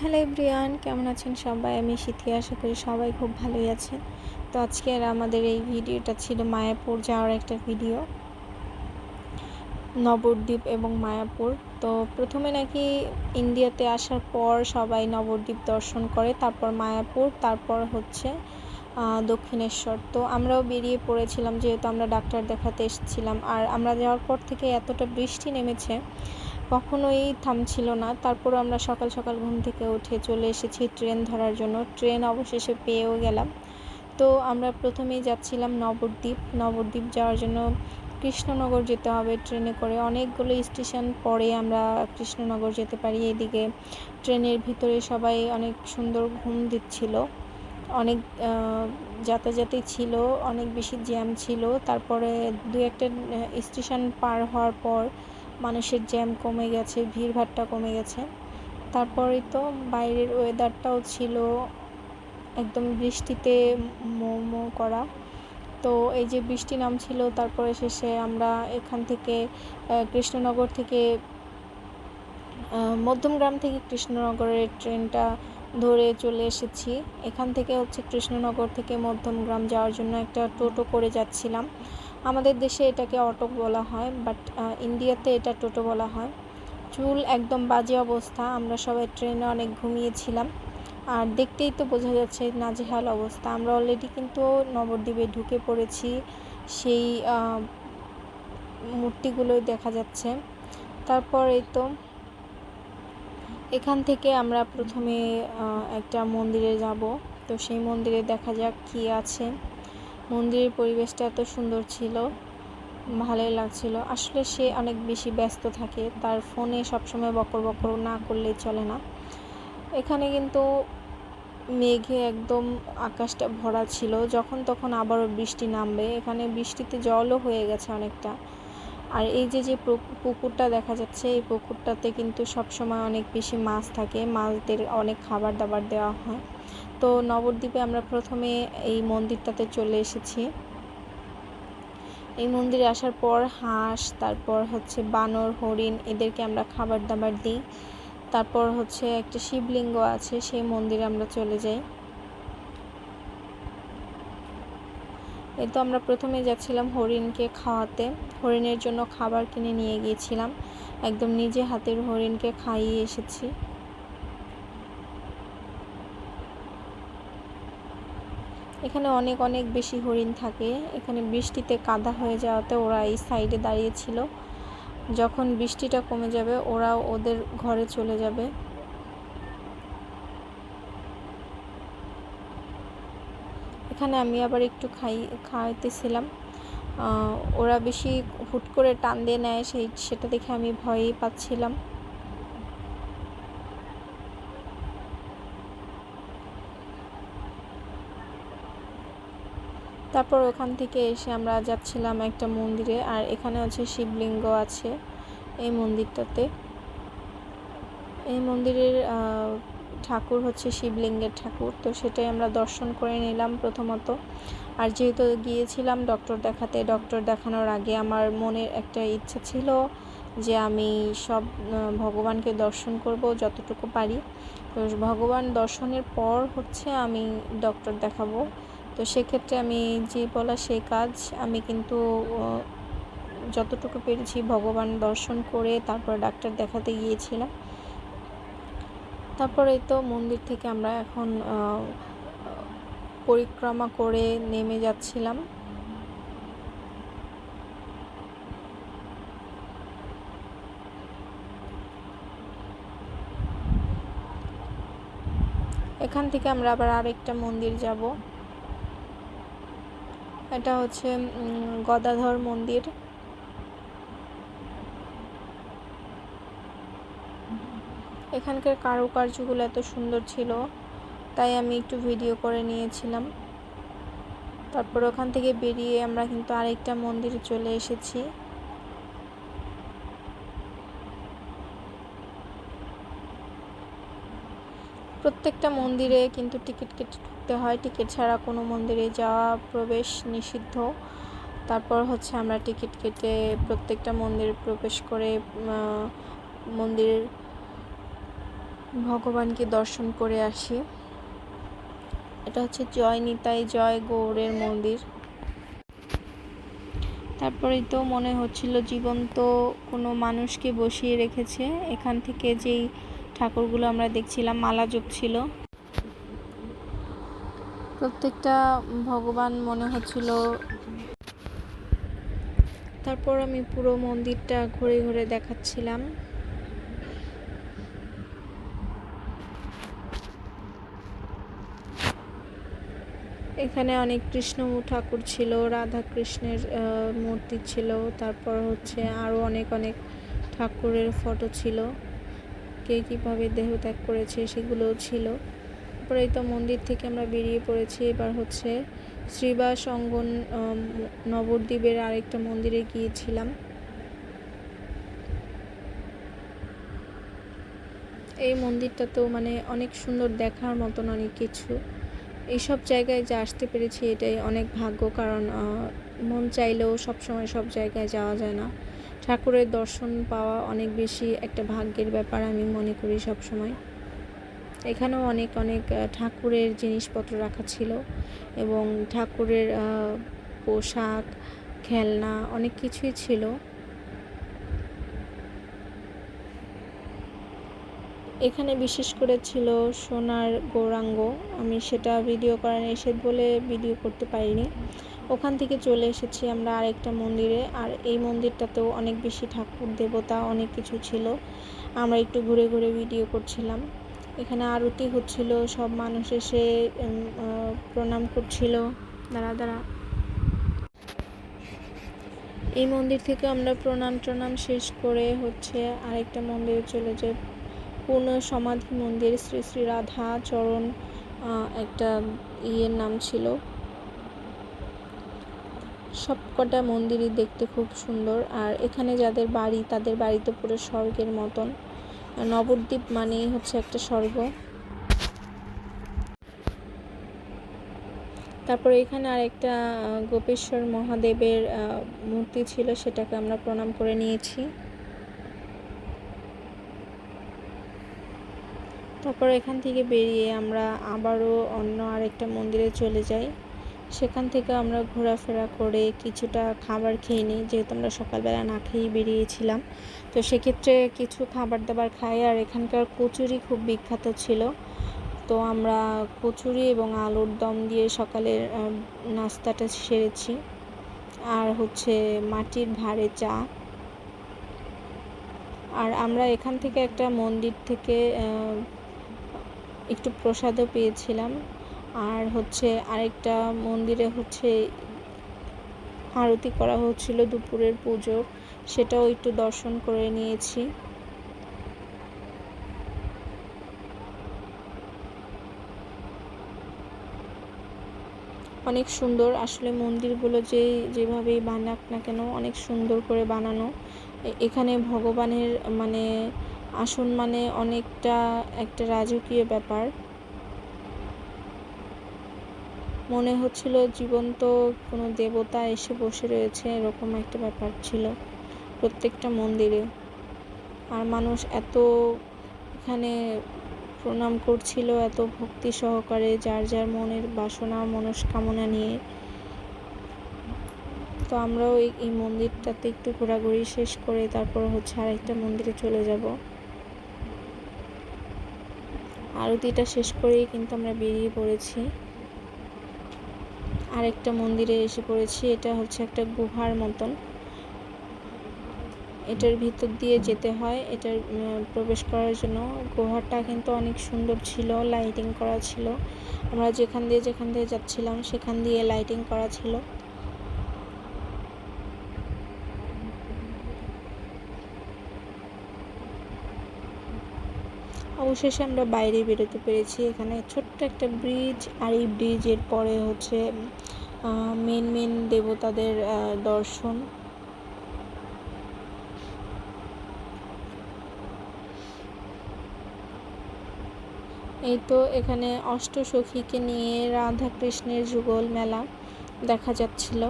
Hello everyone, কেমন আছেন সবাই? আমি সিথি, আশা করি সবাই খুব ভালোই আছেন। তো আজকের আমাদের এই ভিডিওটা ছিল মায়াপুর যাওয়ার একটা ভিডিও, নবদ্বীপ এবং মায়াপুর। তো প্রথমে নাকি ইন্ডিয়াতে আসার পর সবাই নবদ্বীপ দর্শন করে, তারপর মায়াপুর, তারপর হচ্ছে দক্ষিণেশ্বর। তো আমরাও বেরিয়ে পড়েছিলাম, যেহেতু আমরা ডাক্তার দেখাতে এসেছিলাম। আর আমরা যাওয়ার পর থেকে এতটা বৃষ্টি নেমেছে, কখনোই থামছিল না। তারপরও আমরা সকাল সকাল ঘুম থেকে উঠে চলে এসেছি ট্রেন ধরার জন্য। ট্রেন অবশেষে পেয়েও গেলাম। তো আমরা প্রথমেই যাচ্ছিলাম নবদ্বীপ যাওয়ার জন্য কৃষ্ণনগর যেতে হবে ট্রেনে করে। অনেকগুলো স্টেশন পরে আমরা কৃষ্ণনগর যেতে পারি। এদিকে ট্রেনের ভিতরে সবাই অনেক সুন্দর ঘুম দিচ্ছিল, অনেক যাতায়াতই ছিল, অনেক বেশি জ্যাম ছিল। তারপরে দু একটা স্টেশন পার হওয়ার পর মানুষের জ্যাম কমে গেছে, ভিড়ভাট্টা কমে গেছে। তারপরেই তো বাইরের ওয়েদারটাও ছিল একদম বৃষ্টিতে মো করা। তো এই যে বৃষ্টি নামছিল, তারপরে শেষে আমরা এখান থেকে কৃষ্ণনগর থেকে মধ্যমগ্রাম থেকে কৃষ্ণনগরের ট্রেনটা ধরে চলে এসেছি। এখান থেকে হচ্ছে কৃষ্ণনগর থেকে মধ্যমগ্রাম যাওয়ার জন্য একটা টোটো করে যাচ্ছিলাম। আমাদের দেশে এটাকে অটো বলা হয়, বাট ইন্ডিয়াতে এটা টোটো বলা হয়। চুল একদম বাজে অবস্থা, আমরা সবাই ট্রেনে অনেক ঘুমিয়েছিলাম। আর দেখতেই তো বোঝা যাচ্ছে নাজেহাল অবস্থা। আমরা অলরেডি কিন্তু নবদ্বীপে ঢুকে পড়েছি, সেই মূর্তিগুলোই দেখা যাচ্ছে। তারপর এই তো এখান থেকে আমরা প্রথমে একটা মন্দিরে যাব। তো সেই মন্দিরে দেখা যাক কি আছে। মন্দিরের পরিবেশটা এত সুন্দর ছিল, ভালোই লাগছিল। আসলে সে অনেক বেশি ব্যস্ত থাকে, তার ফোনে সবসময় বকর বকর না করলেই চলে না। এখানে কিন্তু মেঘে একদম আকাশটা ভরা ছিল, যখন তখন আবারও বৃষ্টি নামবে। এখানে বৃষ্টিতে জলও হয়ে গেছে অনেকটা। আর এই যে পুকুরটা দেখা যাচ্ছে, এই পুকুরটাতে কিন্তু সবসময় অনেক বেশি মাছ থাকে, মাছদের অনেক খাবার দাবার দেওয়া হয়। তো নবদ্বীপে আমরা প্রথমে এই মন্দিরটাতে চলে এসেছি। এই মন্দিরে আসার পর হাঁস, তারপর হচ্ছে বানর, হরিণ, এদেরকে আমরা খাবার দাবার দিই। তারপর হচ্ছে একটা শিবলিঙ্গ আছে, সেই মন্দিরে আমরা চলে যাই। এই তো আমরা প্রথমে যাচ্ছিলাম হরিণকে খাওয়াতে, হরিণের জন্য খাবার কিনে নিয়ে গিয়েছিলাম, একদম নিজে হাতের হরিণকে খাইয়ে এসেছি। এখানে অনেক অনেক বেশি হরিণ থাকে। এখানে বৃষ্টিতে কাদা হয়ে যাওয়াতে ওরা এই সাইডে দাঁড়িয়েছিল। যখন বৃষ্টিটা কমে যাবে ওরা ওদের ঘরে চলে যাবে। এখানে আমি আবার একটু খাওয়াইতেছিলাম। ওরা বেশি হুট করে টান দিয়ে নেয়, সেটা দেখে আমি ভয়ই পাচ্ছিলাম। তারপর ওখান থেকে এসে আমরা যাচ্ছিলাম একটা মন্দিরে। আর এখানে হচ্ছে শিবলিঙ্গ আছে এই মন্দিরটাতে। এই মন্দিরের ঠাকুর হচ্ছে শিবলিঙ্গের ঠাকুর। তো সেটাই আমরা দর্শন করে নিলাম প্রথমত। আর যেহেতু গিয়েছিলাম ডক্টর দেখাতে, ডক্টর দেখানোর আগে আমার মনের একটা ইচ্ছা ছিল যে আমি সব ভগবানকে দর্শন করব যতটুকু পারি। তো ভগবান দর্শনের পর হচ্ছে আমি ডক্টর দেখাবো। তো সেক্ষেত্রে আমি যে বলা সেই কাজ, আমি কিন্তু যতটুকু পেরেছি ভগবান দর্শন করে তারপর ডাক্তার দেখাতে গিয়েছিলাম। তারপরে তো মন্দির থেকে আমরা এখন পরিক্রমা করে নেমে যাচ্ছিলাম। এখান থেকে আমরা আবার আরেকটা মন্দির যাব। এটা হচ্ছে গদাধর মন্দির। এখানকার কারুকার্যগুলো এত সুন্দর ছিল, তাই আমি একটু ভিডিও করে নিয়েছিলাম। তারপর ওখান থেকে বেরিয়ে আমরা কিন্তু আরেকটা মন্দিরে চলে এসেছি। প্রত্যেকটা মন্দিরে কিন্তু টিকিট কেটে ঢুকতে হয়, টিকিট ছাড়া কোনো মন্দিরে যাওয়া প্রবেশ নিষিদ্ধ। তারপর হচ্ছে আমরা টিকিট কেটে প্রত্যেকটা মন্দিরে প্রবেশ করে মন্দিরের ভগবানকে দর্শন করে আসি। এটা হচ্ছে জয় নিতাই জয় গৌড়ের মন্দির। তারপরেই তো মনে হচ্ছিল জীবন্ত কোনো মানুষকে বসিয়ে রেখেছে। এখান থেকে যেই ঠাকুরগুলো আমরা দেখছিলাম মালাযোগ ছিল, প্রত্যেকটা ভগবান মনে হচ্ছিল। তারপর আমি পুরো মন্দিরটা ঘুরে ঘুরে দেখাচ্ছিলাম। এখানে অনেক কৃষ্ণ ঠাকুর ছিল, রাধা কৃষ্ণের মূর্তি ছিল, তারপর হচ্ছে আরও অনেক অনেক ঠাকুরের ফটো ছিল, কে কীভাবে দেহত্যাগ করেছে সেগুলোও ছিল। তারপরে এই তো মন্দির থেকে আমরা বেরিয়ে পড়েছি। এবার হচ্ছে শ্রীবাস অঙ্গন নবদ্বীপের আরেকটা মন্দিরে গিয়েছিলাম। এই মন্দিরটা তো মানে অনেক সুন্দর, দেখার মতন অনেক কিছু। এইসব জায়গায় যে আসতে পেরেছি এটাই অনেক ভাগ্য, কারণ মন চাইলেও সবসময় সব জায়গায় যাওয়া যায় না। ঠাকুরের দর্শন পাওয়া অনেক বেশি একটা ভাগ্যের ব্যাপার আমি মনে করি সবসময়। এখানেও অনেক অনেক ঠাকুরের জিনিসপত্র রাখা ছিল এবং ঠাকুরের পোশাক, খেলনা অনেক কিছুই ছিল। এখানে বিশেষ করে ছিল সোনার গৌরাঙ্গ। আমি সেটা ভিডিও করা নিষেধ বলে ভিডিও করতে পারিনি। ওখান থেকে চলে এসেছি আমরা আরেকটা মন্দিরে। আর এই মন্দিরটাতেও অনেক বেশি ঠাকুর দেবতা অনেক কিছু ছিল। আমরা একটু ঘুরে ঘুরে ভিডিও করছিলাম। এখানে আরতি হচ্ছিল, সব মানুষ এসে প্রণাম করছিল। দাঁড়া এই মন্দির থেকে আমরা প্রণাম শেষ করে হচ্ছে আরেকটা মন্দিরে চলে যাই, পূর্ণ সমাধি মন্দির। শ্রী শ্রী রাধা চরণ একটা ইয়ের নাম ছিল। সবকটা মন্দিরই দেখতে খুব সুন্দর। আর এখানে যাদের বাড়ি তাদের বাড়ি তো পুরো স্বর্গের মতন। নবদ্বীপ মানেই হচ্ছে একটা স্বর্গ। তারপরে এখানে আরেকটা গোপেশ্বর মহাদেবের মূর্তি ছিল, সেটাকে আমরা প্রণাম করে নিয়েছি। তারপর এখান থেকে বেরিয়ে আমরা আবারও অন্য আরেকটা মন্দিরে চলে যাই। সেখান থেকে আমরা ঘোরাফেরা করে কিছুটা খাবার খেয়ে নিই, যেহেতু আমরা সকালবেলা না খেয়েই বেরিয়েছিলাম। তো সেক্ষেত্রে কিছু খাবার দাবার খাই। আর এখানকার কচুরি খুব বিখ্যাত ছিল, তো আমরা কচুরি এবং আলুর দম দিয়ে সকালের নাস্তাটা সেরেছি। আর হচ্ছে মাটির ভাঁড়ে চা। আর আমরা এখান থেকে একটা মন্দির থেকে একটু প্রসাদও পেয়েছিলাম। আর হচ্ছে আরেকটা মন্দিরে হচ্ছে আরতি করা হচ্ছিল দুপুরের পুজো, সেটাও একটু দর্শন করে নিয়েছি। অনেক সুন্দর আসলে মন্দিরগুলো যেভাবেই বানাক না কেন অনেক সুন্দর করে বানানো। এখানে ভগবানের মানে আসন মানে অনেকটা একটা রাজকীয় ব্যাপার। মনে হচ্ছিল জীবন্ত কোনো দেবতা এসে বসে রয়েছে, এরকম একটা ব্যাপার ছিল প্রত্যেকটা মন্দিরে। আর মানুষ এত এখানে প্রণাম করছিল এত ভক্তি সহকারে, যার যার মনের বাসনা মনস্কামনা নিয়ে। তো আমরাও এই মন্দিরটাতে একটু ঘোরাঘুরি শেষ করে তারপর হচ্ছে আরেকটা মন্দিরে চলে যাব। আরতিটা শেষ করেই কিন্তু আমরা বেরিয়ে পড়েছি, আরেকটা মন্দিরে এসে পড়েছি। এটা হচ্ছে একটা গুহার মতন, এটার ভিতর দিয়ে যেতে হয় এটার প্রবেশ করার জন্য। গুহাটা কিন্তু অনেক সুন্দর ছিল, লাইটিং করা ছিল। আমরা যেখান দিয়ে যাচ্ছিলাম সেখান দিয়ে লাইটিং করা ছিল। অবশেষে আমরা বাইরে বেরোতে পেরেছি। এখানে ছোট্ট একটা ব্রিজ, আর এই ব্রিজের পরে হচ্ছে মেন দেবতাদের দর্শন। এই তো এখানে অষ্টসখীকে নিয়ে রাধা কৃষ্ণের যুগল মেলা দেখা যাচ্ছিল।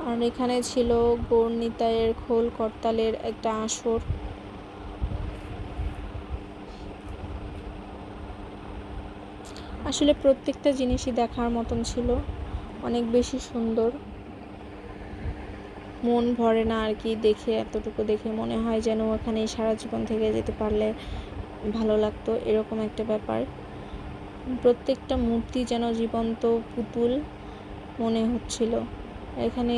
আর আর এখানে ছিল গৌর নিতাইয়ের খোল করতালের একটা আসর। আসলে প্রত্যেকটা জিনিসই দেখার মতন ছিল, অনেক বেশি সুন্দর, মন ভরে না আর কি দেখে। এতটুকু দেখে মনে হয় যেন ওখানে সারা জীবন থেকে যেতে পারলে ভালো লাগতো, এরকম একটা ব্যাপার। প্রত্যেকটা মূর্তি যেন জীবন্ত পুতুল মনে হচ্ছিল। এখানে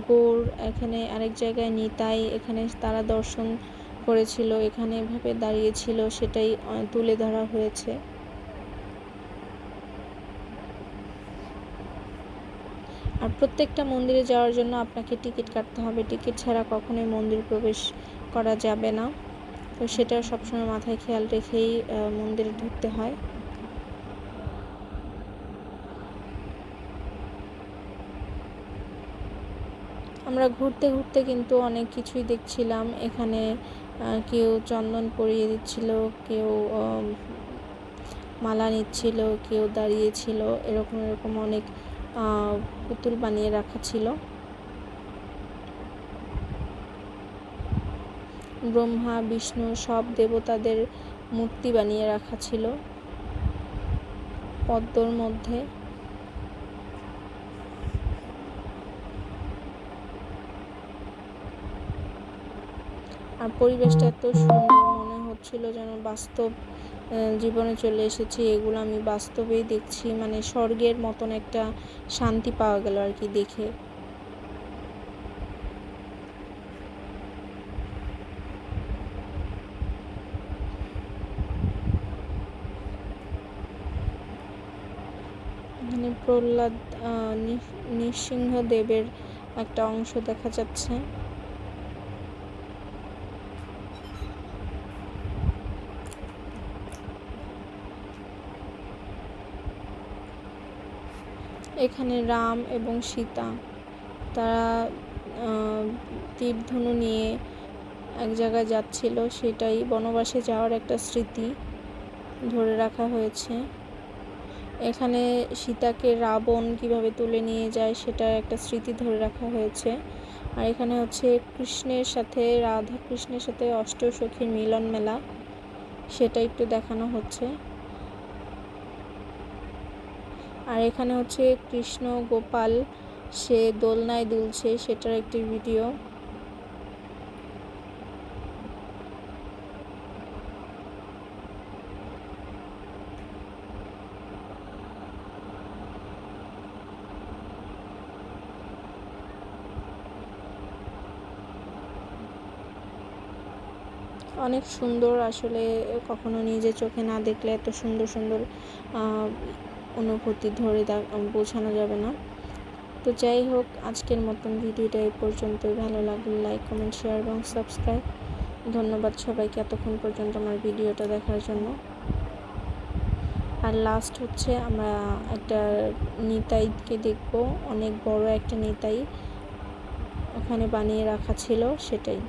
গৌর, এখানে আরেক জায়গায় নিতাই, এখানে তারা দর্শন করেছিল, এখানে এভাবে দাঁড়িয়েছিল, সেটাই তুলে ধরা হয়েছে। আর প্রত্যেকটা মন্দিরে যাওয়ার জন্য আপনাকে টিকিট কাটতে হবে, টিকিট ছাড়া কখনোই মন্দির প্রবেশ করা যাবে না। তো সেটা সবসময় মাথায় খেয়াল রেখেই মন্দিরে ঢুকতে হয়। আমরা ঘুরতে ঘুরতে কিন্তু অনেক কিছুই দেখছিলাম। এখানে কেউ চন্দন পরিয়ে দিচ্ছিল, কেউ মালা নিচ্ছিল, কেউ দাঁড়িয়েছিল, এরকম অনেক পুতুল বানিয়ে রাখা ছিল। ব্রহ্মা বিষ্ণু সব দেবতাদের মূর্তি বানিয়ে রাখা ছিল পদ্মর মধ্যে। আর পরিবেশটা এত সুন্দর, মনে হচ্ছিল যেন বাস্তব জীবনে চলে এসেছি, এগুলো আমি বাস্তবেই দেখছি। মানে স্বর্গের মতন একটা শান্তি পাওয়া গেল আর কি দেখে। এখানে প্রহ্লাদ নৃসিংহদেবের একটা অংশ দেখা যাচ্ছে। এখানে রাম এবং সীতা, তারা তীরধনু নিয়ে এক জায়গায় যাচ্ছিল, সেটাই বনবাসে যাওয়ার একটা স্মৃতি ধরে রাখা হয়েছে। এখানে সীতাকে রাবণ কিভাবে তুলে নিয়ে যায় সেটার একটা স্মৃতি ধরে রাখা হয়েছে। আর এখানে হচ্ছে কৃষ্ণের সাথে, রাধা কৃষ্ণের সাথে অষ্টসখীর মিলন মেলা, সেটা একটু দেখানো হচ্ছে। আর এখানে হচ্ছে কৃষ্ণ গোপাল, সে দোলনায় দুলছে, সেটার একটি ভিডিও। অনেক সুন্দর, আসলে কখনো নিজে চোখে না দেখলে এত সুন্দর সুন্দর অনুভূতি ধরে বোঝানো যাবে না। তো যাই হোক, আজকের মতন ভিডিওটা এই পর্যন্তই। ভালো লাগলে লাইক, কমেন্ট, শেয়ার এবং সাবস্ক্রাইব। ধন্যবাদ সবাইকে এতক্ষণ পর্যন্ত আমার ভিডিওটা দেখার জন্য। আর লাস্ট হচ্ছে আমরা একটা নিতাইকে দেখব, অনেক বড় একটা নিতাই ওখানে বানিয়ে রাখা ছিল, সেটাই।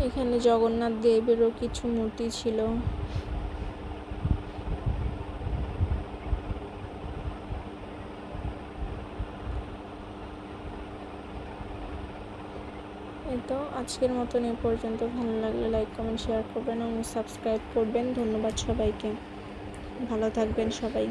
এখানে জগন্নাথ দেবেরও কিছু মূর্তি ছিল। এই তো আজকের মতন এ পর্যন্ত। ভালো লাগলে লাইক, কমেন্ট, শেয়ার করবেন এবং সাবস্ক্রাইব করবেন। ধন্যবাদ সবাইকে, ভালো থাকবেন সবাই।